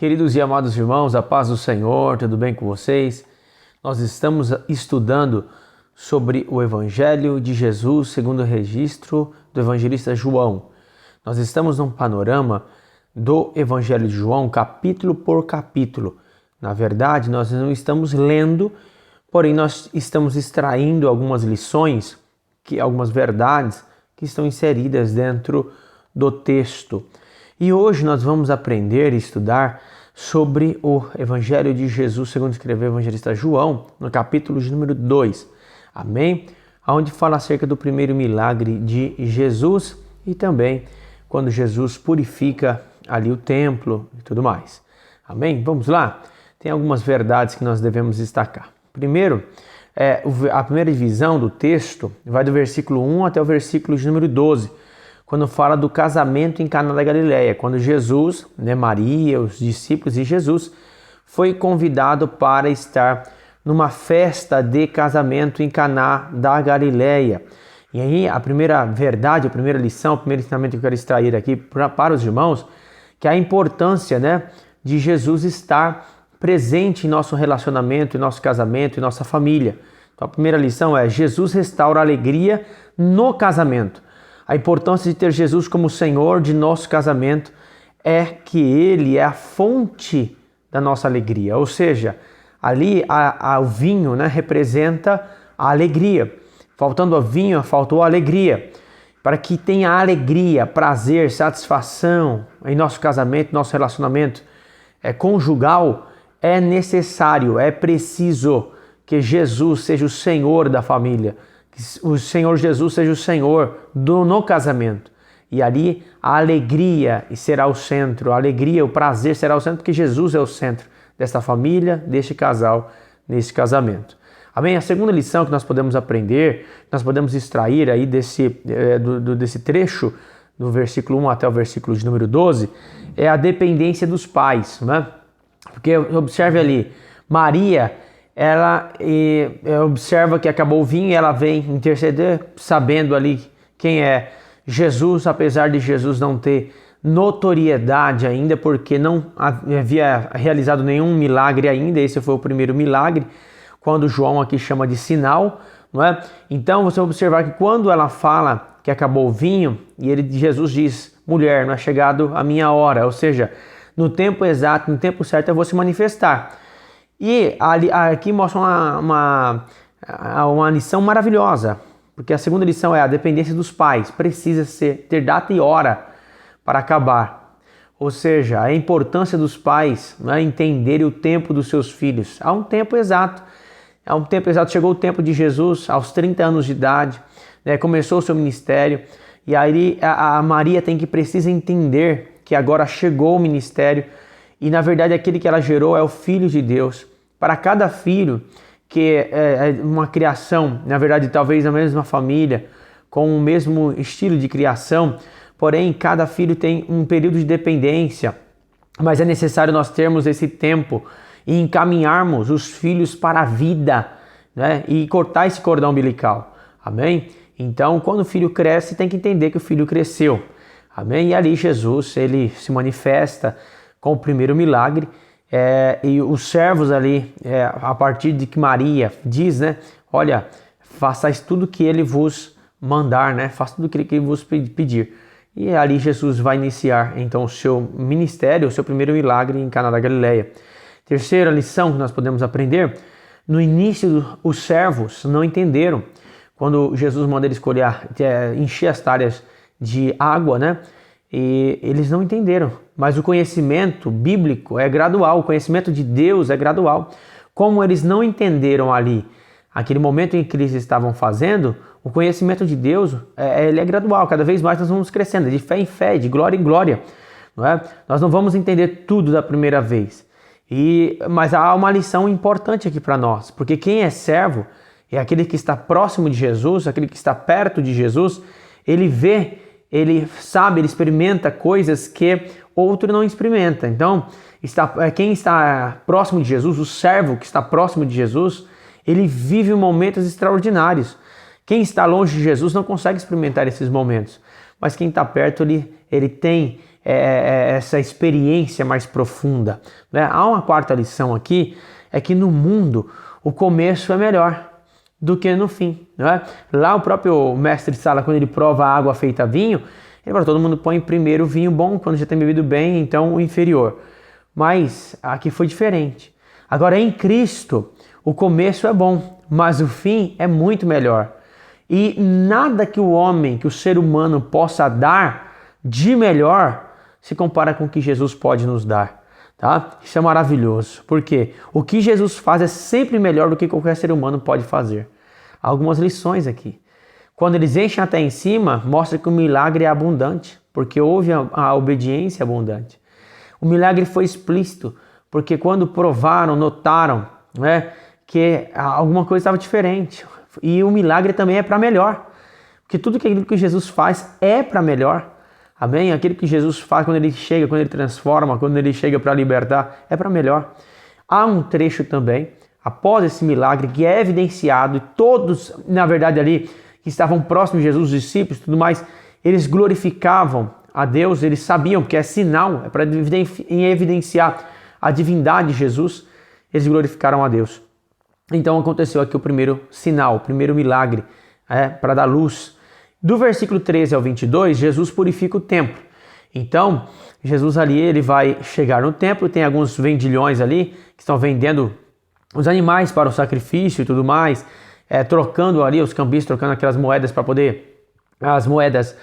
Queridos e amados irmãos, a paz do Senhor, tudo bem com vocês? Nós estamos estudando sobre o Evangelho de Jesus segundo o registro do evangelista João. Nós estamos num panorama do Evangelho de João, capítulo por capítulo. Na verdade, nós não estamos lendo, porém nós estamos extraindo algumas lições, algumas verdades que estão inseridas dentro do texto. E hoje nós vamos aprender e estudar sobre o Evangelho de Jesus, segundo escreveu o evangelista João, no capítulo de número 2. Amém? Onde fala acerca do primeiro milagre de Jesus e também quando Jesus purifica ali o templo e tudo mais. Amém? Vamos lá? Tem algumas verdades que nós devemos destacar. Primeiro, a primeira divisão do texto vai do versículo 1 até o versículo de número 12. Quando fala do casamento em Caná da Galileia, quando Jesus, Maria, os discípulos e Jesus foi convidado para estar numa festa de casamento em Caná da Galileia. E aí a primeira verdade, a primeira lição, o primeiro ensinamento que eu quero extrair aqui para os irmãos, que é a importância, de Jesus estar presente em nosso relacionamento, em nosso casamento, em nossa família. Então a primeira lição é: Jesus restaura a alegria no casamento. A importância de ter Jesus como Senhor de nosso casamento é que Ele é a fonte da nossa alegria. Ou seja, ali o vinho representa a alegria. Faltando o vinho, faltou a alegria. Para que tenha alegria, prazer, satisfação em nosso casamento, nosso relacionamento conjugal, é necessário, é preciso que Jesus seja o Senhor da família. Que o Senhor Jesus seja o Senhor no casamento. E ali a alegria será o centro, a alegria, o prazer será o centro, porque Jesus é o centro desta família, deste casal, nesse casamento. Amém? A segunda lição que nós podemos aprender, nós podemos extrair aí desse trecho, do versículo 1 até o versículo de número 12, é a dependência dos pais. Porque observe ali, Maria, ela observa que acabou o vinho e ela vem interceder, sabendo ali quem é Jesus, apesar de Jesus não ter notoriedade ainda, porque não havia realizado nenhum milagre ainda. Esse foi o primeiro milagre, quando João aqui chama de sinal, não é? Então você vai observar que quando ela fala que acabou o vinho, e Jesus diz: mulher, não é chegado a minha hora, ou seja, no tempo exato, no tempo certo eu vou se manifestar. E aqui mostra uma lição maravilhosa, porque a segunda lição é a dependência dos pais. Precisa ter data e hora para acabar. Ou seja, a importância dos pais entenderem o tempo dos seus filhos. Há um tempo exato. Chegou o tempo de Jesus, aos 30 anos de idade, começou o seu ministério. E aí a Maria precisa entender que agora chegou o ministério. E na verdade aquele que ela gerou é o Filho de Deus. Para cada filho, que é uma criação, na verdade talvez na mesma família, com o mesmo estilo de criação, porém cada filho tem um período de dependência, mas é necessário nós termos esse tempo e encaminharmos os filhos para a vida, e cortar esse cordão umbilical. Amém? Então quando o filho cresce, tem que entender que o filho cresceu. Amém? E ali Jesus, ele se manifesta com o primeiro milagre, e os servos ali, a partir de que Maria diz, olha, façais tudo que ele vos mandar, faça tudo o que ele vos pedir. E ali Jesus vai iniciar então o seu ministério, o seu primeiro milagre em Caná da Galileia. Terceira lição que nós podemos aprender: no início os servos não entenderam, quando Jesus manda ele encher as talhas de água, e eles não entenderam. Mas o conhecimento bíblico é gradual, o conhecimento de Deus é gradual. Como eles não entenderam ali, aquele momento em que eles estavam fazendo, o conhecimento de Deus ele é gradual. Cada vez mais nós vamos crescendo, de fé em fé, de glória em glória. Não é? Nós não vamos entender tudo da primeira vez. Mas há uma lição importante aqui para nós, porque quem é servo é aquele que está próximo de Jesus, aquele que está perto de Jesus. Ele vê, ele sabe, ele experimenta coisas que outro não experimenta. Então, quem está próximo de Jesus, o servo que está próximo de Jesus, ele vive momentos extraordinários. Quem está longe de Jesus não consegue experimentar esses momentos. Mas quem está perto, ele tem essa experiência mais profunda, né? Há uma quarta lição aqui, é que no mundo o começo é melhor do que no fim, né? Lá o próprio mestre Sala, quando ele prova a água feita vinho, ele fala, todo mundo põe primeiro o vinho bom, quando já tem bebido bem, então o inferior. Mas aqui foi diferente. Agora em Cristo, o começo é bom, mas o fim é muito melhor. E nada que o homem, que o ser humano possa dar de melhor se compara com o que Jesus pode nos dar, tá? Isso é maravilhoso, porque o que Jesus faz é sempre melhor do que qualquer ser humano pode fazer. Há algumas lições aqui. Quando eles enchem até em cima, mostra que o milagre é abundante, porque houve a obediência abundante. O milagre foi explícito, porque quando provaram, notaram, né, que alguma coisa estava diferente. E o milagre também é para melhor, porque tudo aquilo que Jesus faz é para melhor. Amém? Aquilo que Jesus faz quando ele chega, quando ele transforma, quando ele chega para libertar, é para melhor. Há um trecho também, após esse milagre, que é evidenciado, e todos, na verdade, ali, que estavam próximos de Jesus, os discípulos e tudo mais, eles glorificavam a Deus, eles sabiam que é sinal, é para evidenciar a divindade de Jesus, eles glorificaram a Deus. Então aconteceu aqui o primeiro sinal, o primeiro milagre, para dar luz. Do versículo 13 ao 22, Jesus purifica o templo. Então, Jesus ali, ele vai chegar no templo, tem alguns vendilhões ali, que estão vendendo os animais para o sacrifício e tudo mais, trocando ali, os cambistas trocando aquelas moedas para poder... As moedas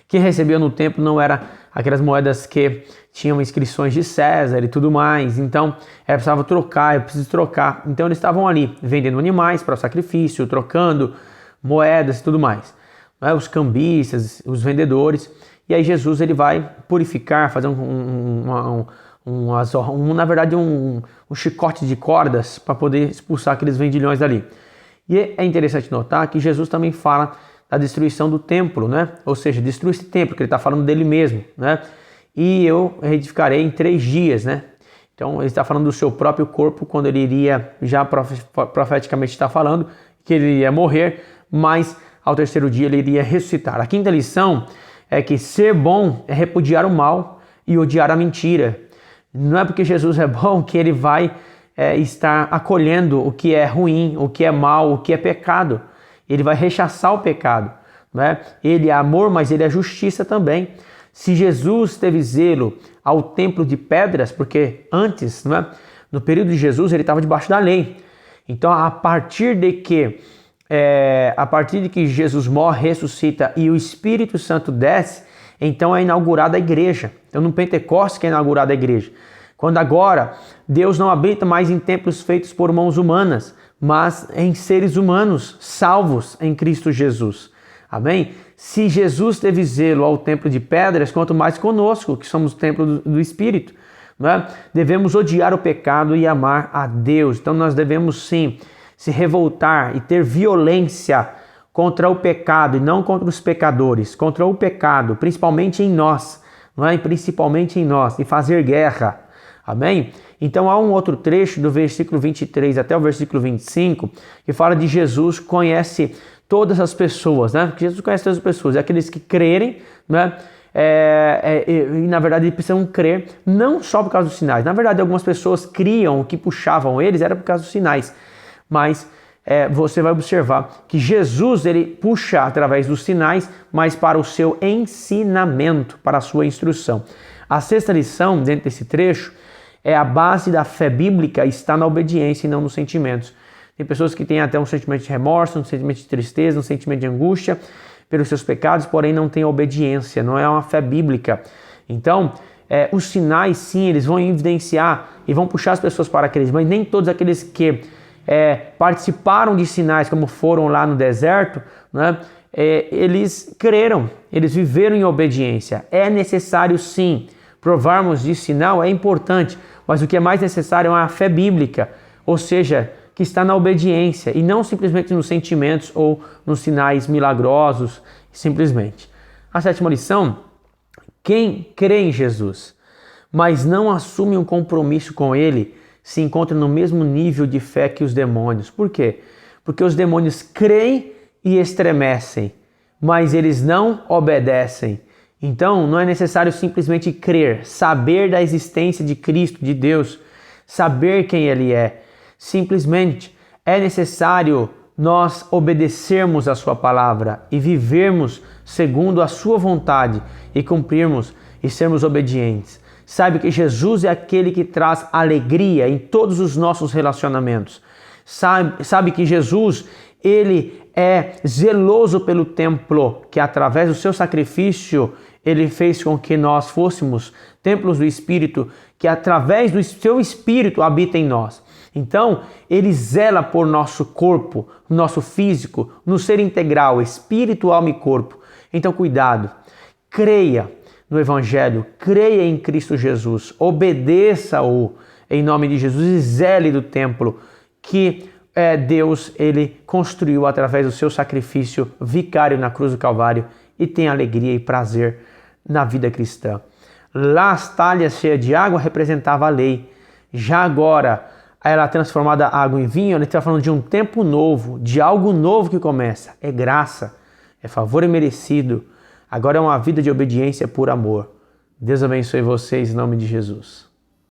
que recebiam no templo não eram aquelas moedas que tinham inscrições de César e tudo mais, então precisava trocar, eu preciso trocar. Então eles estavam ali vendendo animais para o sacrifício, trocando moedas e tudo mais. Os cambistas, os vendedores, e aí Jesus ele vai purificar, fazer na verdade um chicote de cordas para poder expulsar aqueles vendilhões dali. E é interessante notar que Jesus também fala da destruição do templo, né? Ou seja, destrui esse templo, que ele está falando dele mesmo, né? E eu reedificarei em 3 dias, né? Então ele está falando do seu próprio corpo, quando ele iria, já profeticamente está falando, que ele iria morrer, mas ao 3º dia ele iria ressuscitar. A quinta lição é que ser bom é repudiar o mal e odiar a mentira. Não é porque Jesus é bom que ele vai estar acolhendo o que é ruim, o que é mal, o que é pecado. Ele vai rechaçar o pecado, né? Ele é amor, mas ele é justiça também. Se Jesus teve zelo ao templo de pedras, porque antes, né, no período de Jesus, ele estava debaixo da lei. Então, a partir de que Jesus morre, ressuscita e o Espírito Santo desce, então é inaugurada a igreja. Então, no Pentecostes que é inaugurada a igreja. Quando agora Deus não habita mais em templos feitos por mãos humanas, mas em seres humanos salvos em Cristo Jesus. Amém? Se Jesus teve zelo ao templo de pedras, quanto mais conosco, que somos o templo do Espírito. Não é? Devemos odiar o pecado e amar a Deus. Então nós devemos sim se revoltar e ter violência contra o pecado e não contra os pecadores, contra o pecado, principalmente em nós, não é? Principalmente em nós, e fazer guerra. Amém? Então há um outro trecho do versículo 23 até o versículo 25 que fala de Jesus conhece todas as pessoas, né? Porque Jesus conhece todas as pessoas, é aqueles que crerem, né? E na verdade eles precisam crer não só por causa dos sinais. Na verdade algumas pessoas criam, o que puxavam eles era por causa dos sinais, mas você vai observar que Jesus ele puxa através dos sinais, mas para o seu ensinamento, para a sua instrução. A sexta lição dentro desse trecho é a base da fé bíblica está na obediência e não nos sentimentos. Tem pessoas que têm até um sentimento de remorso, um sentimento de tristeza, um sentimento de angústia pelos seus pecados, porém não tem obediência, não é uma fé bíblica. Então, os sinais sim, eles vão evidenciar e vão puxar as pessoas para aqueles, mas nem todos aqueles que participaram de sinais, como foram lá no deserto, né, eles creram, eles viveram em obediência. É necessário sim provarmos de sinal, é importante, mas o que é mais necessário é uma fé bíblica, ou seja, que está na obediência e não simplesmente nos sentimentos ou nos sinais milagrosos, simplesmente. A sétima lição, quem crê em Jesus, mas não assume um compromisso com Ele, se encontra no mesmo nível de fé que os demônios. Por quê? Porque os demônios creem e estremecem, mas eles não obedecem. Então, não é necessário simplesmente crer, saber da existência de Cristo, de Deus, saber quem Ele é. Simplesmente é necessário nós obedecermos a Sua palavra e vivermos segundo a Sua vontade e cumprirmos e sermos obedientes. Sabe que Jesus é aquele que traz alegria em todos os nossos relacionamentos. Sabe que Jesus, Ele é zeloso pelo templo, que através do seu sacrifício, Ele fez com que nós fôssemos templos do Espírito, que através do seu Espírito habita em nós. Então, Ele zela por nosso corpo, nosso físico, no ser integral, espírito, alma e corpo. Então, cuidado, creia no Evangelho, creia em Cristo Jesus, obedeça-o em nome de Jesus e zele do templo que Deus Ele construiu através do seu sacrifício vicário na cruz do Calvário e tem alegria e prazer na vida cristã. Lá as talhas cheias de água representavam a lei. Já agora, ela transformada água em vinho, ele está falando de um tempo novo, de algo novo que começa. É graça, é favor imerecido. Agora é uma vida de obediência por amor. Deus abençoe vocês em nome de Jesus.